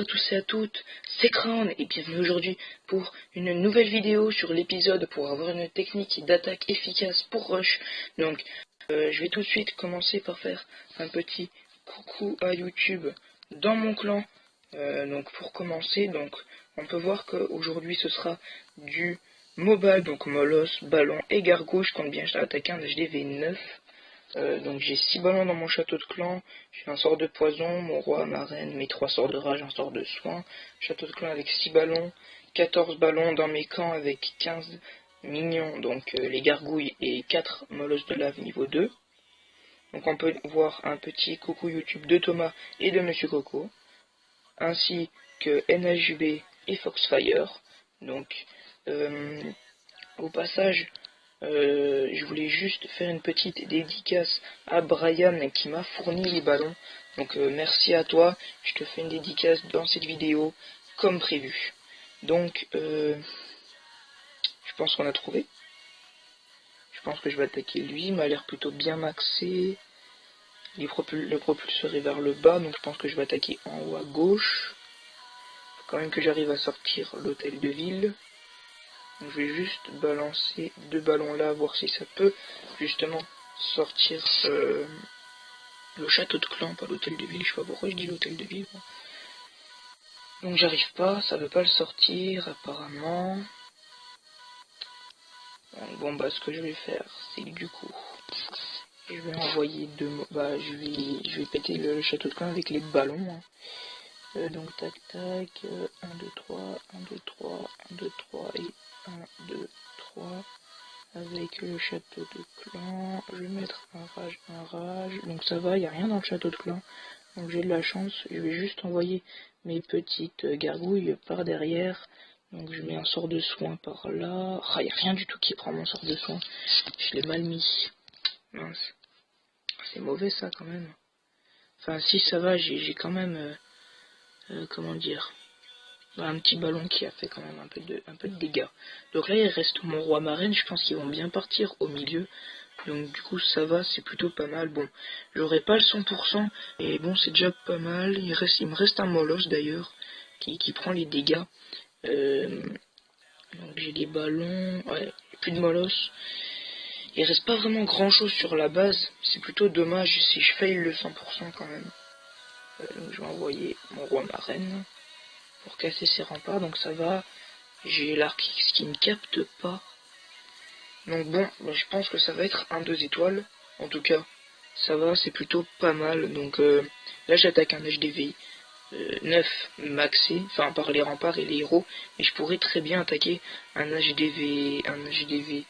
à tous et à toutes, c'est Crown et bienvenue aujourd'hui pour une nouvelle vidéo sur l'épisode pour avoir une technique d'attaque efficace pour Rush. Donc je vais tout de suite commencer par faire un petit coucou à YouTube dans mon clan. Donc pour commencer, donc on peut voir qu'aujourd'hui ce sera du mobile, donc Moloss, ballon et gargouille. Je compte bien attaquer un HDV 9. Donc j'ai 6 ballons dans mon château de clan, j'ai un sort de poison, mon roi, ma reine, mes 3 sorts de rage, un sort de soin, château de clan avec 6 ballons, 14 ballons dans mes camps avec 15 minions, donc les gargouilles et 4 molosses de lave niveau 2. Donc on peut voir un petit coucou YouTube de Thomas et de Monsieur Coco, ainsi que NHB et Foxfire. Donc au passage, je voulais juste faire une petite dédicace à Brian qui m'a fourni les ballons. Donc merci à toi, je te fais une dédicace dans cette vidéo comme prévu. Donc je pense qu'on a trouvé. Je pense que je vais attaquer lui, il m'a l'air plutôt bien maxé. Le propulseur est vers le bas, donc je pense que je vais attaquer en haut à gauche. Faut quand même que j'arrive à sortir l'hôtel de ville. Donc je vais juste balancer 2 ballons là, voir si ça peut justement sortir le château de clan, pas l'hôtel de ville. Je sais pas pourquoi je dis l'hôtel de ville. Donc j'arrive pas, ça veut pas le sortir apparemment. Donc, bon bah ce que je vais faire, c'est que du coup, je vais envoyer je vais péter le château de clan avec les ballons. Donc tac tac, 1, 2, 3, 1, 2, 3, 1, 2, 3 et 1, 2, 3 avec le château de clan. Je vais mettre un rage. Donc ça va, il n'y a rien dans le château de clan. Donc j'ai de la chance. Je vais juste envoyer mes petites gargouilles par derrière. Donc je mets un sort de soin par là. Ah, il n'y a rien du tout qui prend mon sort de soin. Je l'ai mal mis. Mince. C'est mauvais ça quand même. Enfin si ça va, j'ai quand même... comment dire, un petit ballon qui a fait quand même un peu de dégâts. Donc là il reste mon roi, ma reine, je pense qu'ils vont bien partir au milieu. Donc du coup ça va, c'est plutôt pas mal. Bon, j'aurai pas le 100%, et bon c'est déjà pas mal. Il me reste un molosse d'ailleurs, qui prend les dégâts. Donc j'ai des ballons, ouais, plus de molosse. Il reste pas vraiment grand chose sur la base, c'est plutôt dommage si je faille le 100% quand même. Donc je vais envoyer mon roi, ma reine pour casser ses remparts, donc ça va. J'ai l'arc X qui ne capte pas. Donc bon, je pense que ça va être un 2 étoiles. En tout cas, ça va, c'est plutôt pas mal. Donc là j'attaque un HDV 9 maxé, enfin par les remparts et les héros. Mais je pourrais très bien attaquer un HDV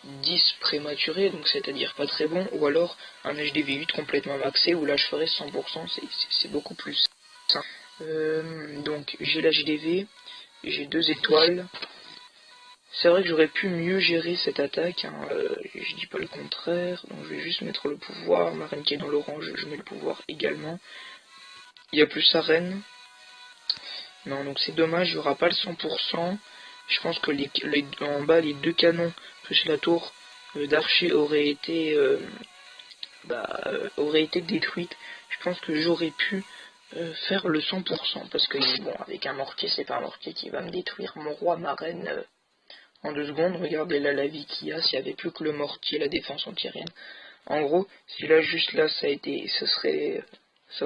10 prématuré, donc c'est-à-dire pas très bon. Ou alors un HDV 8 complètement maxé, où là je ferai 100%, c'est beaucoup plus. Donc j'ai l'HDV, j'ai 2 étoiles. C'est vrai que j'aurais pu mieux gérer cette attaque, hein, je dis pas le contraire. Donc je vais juste mettre le pouvoir, ma reine qui est dans l'orange, je mets le pouvoir également. Il y a plus sa reine. Non, donc c'est dommage, il n'y aura pas le 100%. Je pense que en bas, les 2 canons plus la tour d'archer auraient été détruites. Je pense que j'aurais pu faire le 100%, parce que bon, avec un mortier, c'est pas un mortier qui va me détruire mon roi, ma reine en 2 secondes. Regardez là la vie qu'il y a, s'il n'y avait plus que le mortier, la défense antiaérienne. En gros, si là juste là ça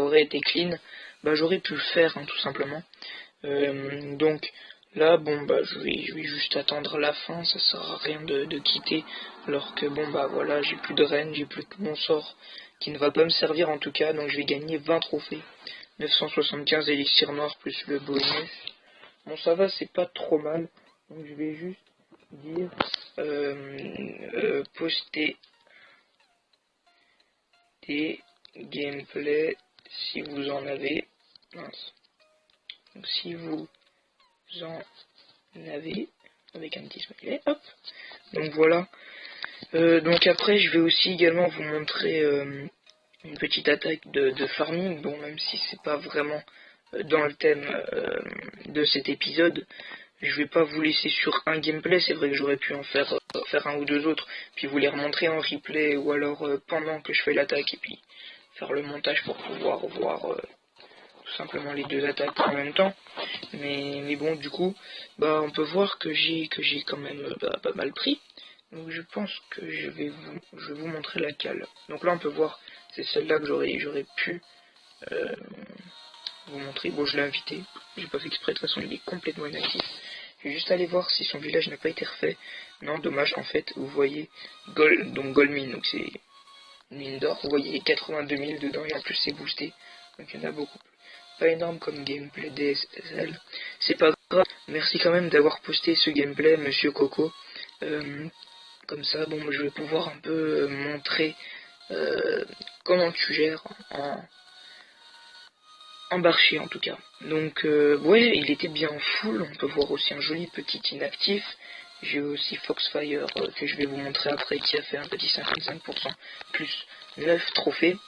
aurait été clean, bah j'aurais pu le faire, hein, tout simplement. Donc là bon bah je vais juste attendre la fin, ça sert à rien de quitter, alors que bon bah voilà, j'ai plus de reine, j'ai plus que mon sort qui ne va pas me servir en tout cas. Donc je vais gagner 20 trophées, 975 élixirs noirs plus le bonus. Bon ça va, c'est pas trop mal. Donc je vais juste dire poster des gameplays si vous en avez. Mince. Donc si vous en avez, avec un petit smiley, hop. Donc voilà. Donc après je vais aussi également vous montrer une petite attaque de farming. Bon, même si c'est pas vraiment dans le thème de cet épisode, je vais pas vous laisser sur un gameplay. C'est vrai que j'aurais pu en faire un ou 2 autres, puis vous les remontrer en replay, ou alors pendant que je fais l'attaque, et puis faire le montage pour pouvoir voir tout simplement les deux attaques en même temps. Mais bon, du coup, bah on peut voir que j'ai quand même pas mal pris. Donc je pense que je vais vous montrer la cale. Donc là on peut voir, c'est celle-là que j'aurais pu vous montrer. Bon, je l'ai invité, j'ai pas fait exprès, de toute façon il est complètement inactif. Je vais juste aller voir si son village n'a pas été refait. Non, dommage, en fait, vous voyez donc Gold Mine, donc c'est une mine d'or, vous voyez 82 000 dedans et en plus c'est boosté, donc il y en a beaucoup. Pas énorme comme gameplay DSL, c'est pas grave, merci quand même d'avoir posté ce gameplay, Monsieur Coco. Comme ça, bon, je vais pouvoir un peu montrer comment tu gères en barché en tout cas. Donc ouais, il était bien en full, on peut voir aussi un joli petit inactif. J'ai aussi Foxfire que je vais vous montrer après qui a fait un petit 55% plus 9 trophées.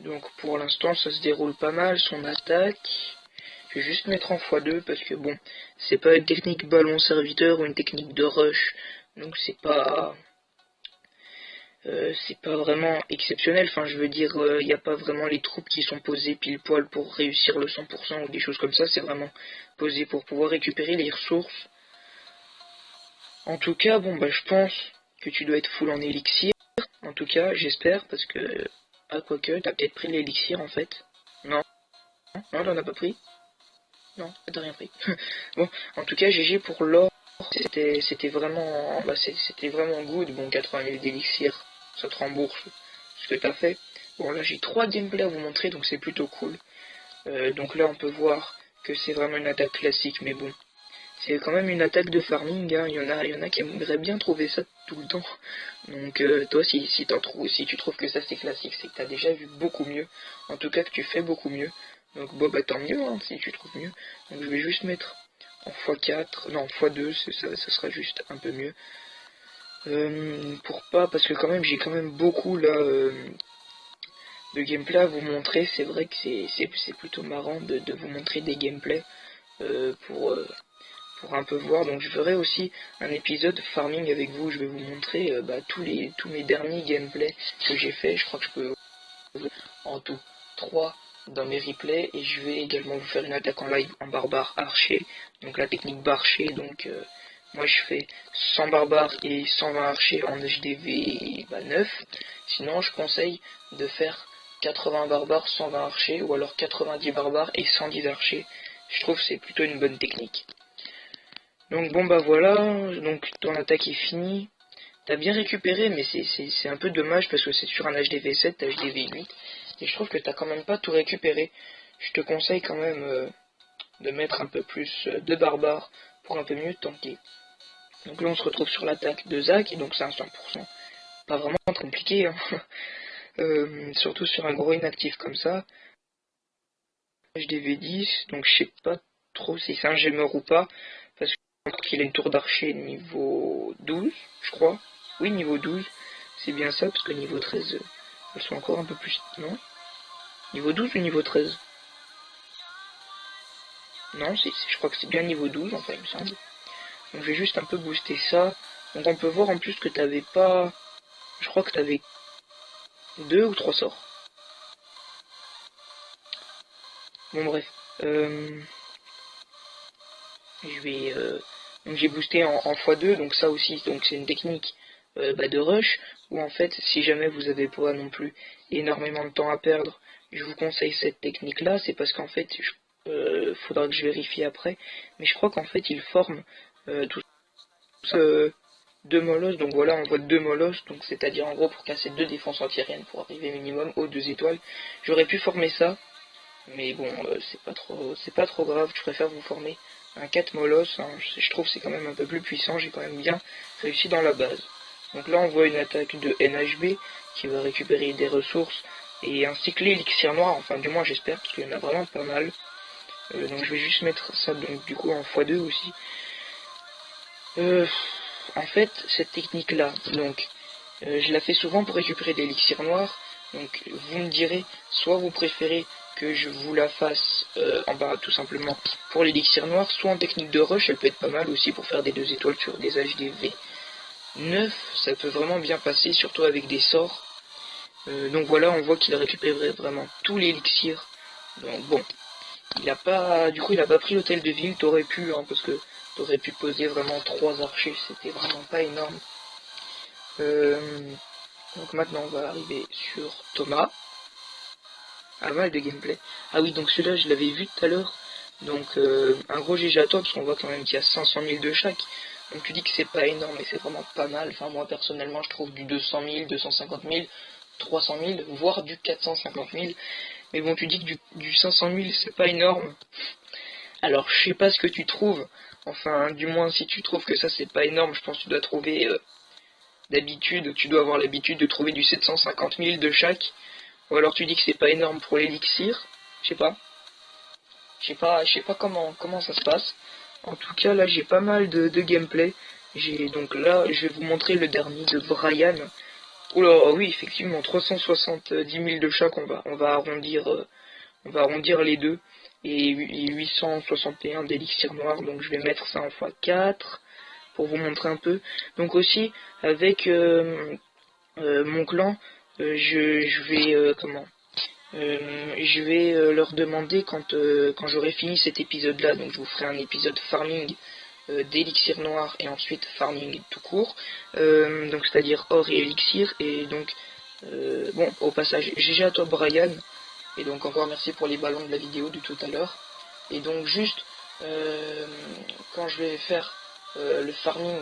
Donc pour l'instant ça se déroule pas mal, son attaque. Je vais juste mettre en x2 parce que bon, c'est pas une technique ballon serviteur ou une technique de rush. Donc c'est pas vraiment exceptionnel, enfin je veux dire, il n'y a pas vraiment les troupes qui sont posées pile poil pour réussir le 100% ou des choses comme ça, c'est vraiment posé pour pouvoir récupérer les ressources. En tout cas, bon bah je pense que tu dois être full en élixir, en tout cas j'espère, parce que, ah quoique, t'as peut-être pris l'élixir en fait. Non, non, t'en as pas pris. Non, t'as rien pris. Bon, en tout cas GG pour l'or, c'était vraiment, c'était vraiment good, bon 80 000 d'élixir. Ça te rembourse ce que tu as fait. Bon là j'ai 3 gameplays à vous montrer donc c'est plutôt cool. Donc là on peut voir que c'est vraiment une attaque classique mais bon. C'est quand même une attaque de farming, hein. Il y en a qui aimeraient bien trouver ça tout le temps. Donc toi si tu trouves que ça c'est classique, c'est que tu as déjà vu beaucoup mieux. En tout cas que tu fais beaucoup mieux. Donc bon bah tant mieux hein, si tu trouves mieux. Donc je vais juste mettre en x4, non x2, ça sera juste un peu mieux. Parce que quand même j'ai quand même beaucoup là de gameplay à vous montrer. C'est vrai que c'est plutôt marrant de vous montrer des gameplays pour un peu voir. Donc je ferai aussi un épisode farming avec vous. Je vais vous montrer tous mes derniers gameplays que j'ai fait. Je crois que je peux en tout 3 dans mes replays et je vais également vous faire une attaque en live en barbare archer. Donc la technique barcher, donc moi je fais 100 barbares et 120 archers en HDV 9. Sinon je conseille de faire 80 barbares, 120 archers ou alors 90 barbares et 110 archers. Je trouve que c'est plutôt une bonne technique. Donc bon bah voilà, donc ton attaque est finie. T'as bien récupéré mais c'est un peu dommage parce que c'est sur un HDV 7, HDV 8. Et je trouve que t'as quand même pas tout récupéré. Je te conseille quand même de mettre un peu plus de barbares pour un peu mieux tanker. Donc là on se retrouve sur l'attaque de Zach, et donc c'est un 100%. Pas vraiment compliqué, hein. Surtout sur un gros inactif comme ça. HDV 10, donc je sais pas trop si c'est un gemeur ou pas, parce qu'il a une tour d'archer niveau 12, je crois. Oui, niveau 12, c'est bien ça, parce que niveau 13, elles sont encore un peu plus... Non, niveau 12 ou niveau 13? Non, je crois que c'est bien niveau 12, enfin il me semble. Donc je vais juste un peu booster ça. Donc on peut voir en plus que t'avais pas... Je crois que t'avais 2 ou 3 sorts. Bon bref. Donc j'ai boosté en x2, donc ça aussi, donc c'est une technique de rush, où en fait, si jamais vous avez pas non plus énormément de temps à perdre, je vous conseille cette technique-là, c'est parce qu'en fait, faudra que je vérifie après, mais je crois qu'en fait, il forme tout ça, 2 molosses, donc voilà, on voit 2 molosses, donc c'est-à-dire en gros pour casser 2 défenses antiaériennes pour arriver minimum aux 2 étoiles. J'aurais pu former ça, mais bon, c'est pas trop grave, je préfère vous former un 4 molosses, hein. Je trouve que c'est quand même un peu plus puissant, j'ai quand même bien réussi dans la base. Donc là on voit une attaque de NHB qui va récupérer des ressources et un cycle élixir noir, enfin du moins j'espère, parce qu'il y en a vraiment pas mal. Donc je vais juste mettre ça donc du coup en x2 aussi. En fait cette technique là, donc je la fais souvent pour récupérer des élixirs noirs. Donc vous me direz, soit vous préférez que je vous la fasse en bas tout simplement pour l'élixir noir, soit en technique de rush, elle peut être pas mal aussi pour faire des 2 étoiles sur des HDV 9, ça peut vraiment bien passer, surtout avec des sorts. Donc voilà, on voit qu'il récupère vraiment tout l'élixir Donc bon, il a pas pris l'hôtel de ville, t'aurais pu, hein, parce que t'aurais pu poser vraiment 3 archers, c'était vraiment pas énorme. Donc maintenant on va arriver sur Thomas. Pas mal de gameplay. Ah oui, donc celui-là je l'avais vu tout à l'heure. Donc un gros GG à toi, parce qu'on voit quand même qu'il y a 500 000 de chaque. Donc tu dis que c'est pas énorme, mais c'est vraiment pas mal. Enfin moi personnellement je trouve du 200 000, 250 000, 300 000, voire du 450 000. Mais bon, tu dis que du 500 000 c'est pas énorme. Alors je sais pas ce que tu trouves. Enfin, du moins si tu trouves que ça c'est pas énorme, je pense que tu dois trouver d'habitude, tu dois avoir l'habitude de trouver du 750 000 de chaque. Ou alors tu dis que c'est pas énorme pour l'élixir. Je sais pas. Je sais pas comment ça se passe. En tout cas, là, j'ai pas mal de gameplay. Donc là, je vais vous montrer le dernier de Brian. Oula, oui, effectivement, 370 000 de chaque, on va arrondir les deux. Et 861 d'élixir noir, donc je vais mettre ça en x4 pour vous montrer un peu. Donc aussi, avec mon clan, je vais, je vais leur demander quand j'aurai fini cet épisode-là, donc je vous ferai un épisode farming d'élixir noir et ensuite farming tout court, donc c'est-à-dire or et élixir, et donc bon, au passage, GG à toi Brian, et donc encore merci pour les ballons de la vidéo de tout à l'heure, et donc juste quand je vais faire le farming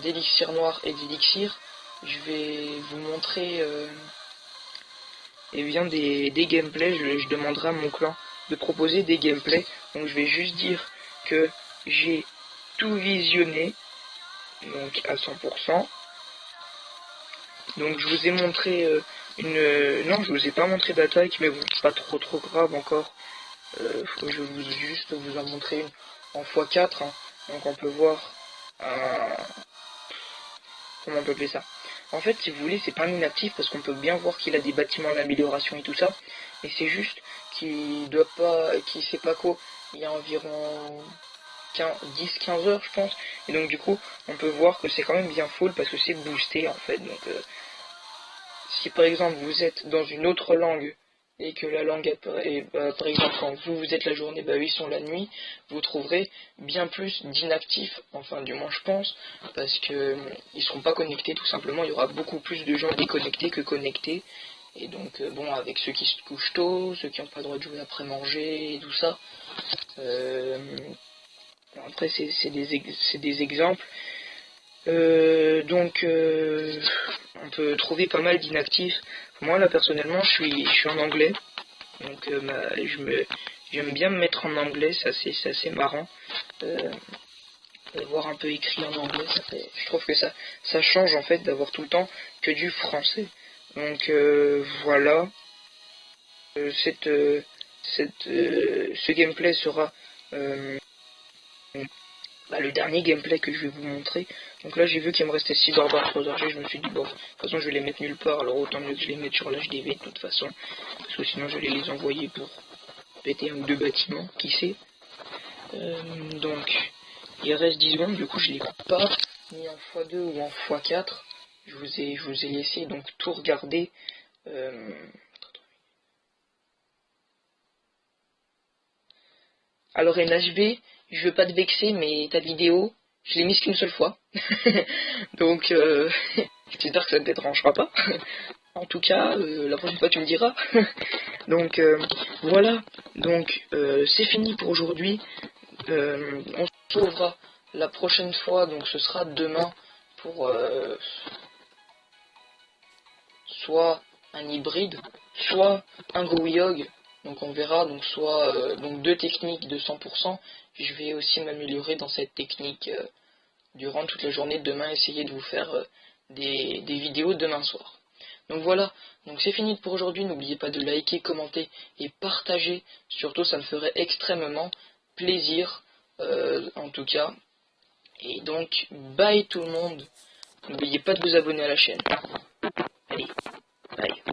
d'élixir noir et d'élixir, je vais vous montrer et bien des gameplays. Je demanderai à mon clan de proposer des gameplays. Donc je vais juste dire que j'ai tout visionné, donc à 100%. Donc je vous ai montré non, je vous ai pas montré d'attaque, mais bon, pas trop grave encore. Faut que je vous juste vous en montrer une en x4, hein. Donc on peut voir comment on peut appeler ça. En fait, si vous voulez, c'est pas un inactif parce qu'on peut bien voir qu'il a des bâtiments d'amélioration et tout ça. Et c'est juste qu'il doit pas, qu'il sait pas quoi. Il y a environ 10-15 heures, je pense. Et donc du coup, on peut voir que c'est quand même bien full parce que c'est boosté en fait. Donc si par exemple vous êtes dans une autre langue et que la langue est, par exemple quand vous êtes la journée, bah eux ils sont la nuit, vous trouverez bien plus d'inactifs, enfin du moins je pense, parce que ils seront pas connectés tout simplement, il y aura beaucoup plus de gens déconnectés que connectés, et donc bon, avec ceux qui se couchent tôt, ceux qui n'ont pas le droit de jouer après manger et tout ça, après c'est des exemples. Donc on peut trouver pas mal d'inactifs. Moi là personnellement je suis en anglais, donc j'aime bien me mettre en anglais, c'est assez marrant. Voir un peu écrit en anglais, je trouve que ça change en fait d'avoir tout le temps que du français. Donc voilà, ce gameplay sera le dernier gameplay que je vais vous montrer. Donc là j'ai vu qu'il me restait 6 barbares, 3 archers, je me suis dit bon, de toute façon je vais les mettre nulle part, alors autant mieux que je les mette sur l'HDV de toute façon, parce que sinon j'allais les envoyer pour péter un ou deux bâtiments, qui sait. Donc il reste 10 secondes, du coup je les coupe pas, ni en x2 ou en x4, je vous ai laissé donc tout regarder. Alors NHB, je veux pas te vexer, mais ta vidéo, je l'ai mise qu'une seule fois. Donc, j'espère que ça ne te dérangera pas. En tout cas, la prochaine fois tu me diras. Donc, voilà. Donc, c'est fini pour aujourd'hui. On se retrouvera la prochaine fois, donc ce sera demain pour soit un hybride, soit un Gouyog. Donc on verra, donc soit donc 2 techniques de 100%. Je vais aussi m'améliorer dans cette technique durant toute la journée de demain, essayer de vous faire des vidéos demain soir. Donc voilà, donc c'est fini pour aujourd'hui. N'oubliez pas de liker, commenter et partager. Surtout, ça me ferait extrêmement plaisir, en tout cas. Et donc, bye tout le monde. N'oubliez pas de vous abonner à la chaîne. Allez, bye.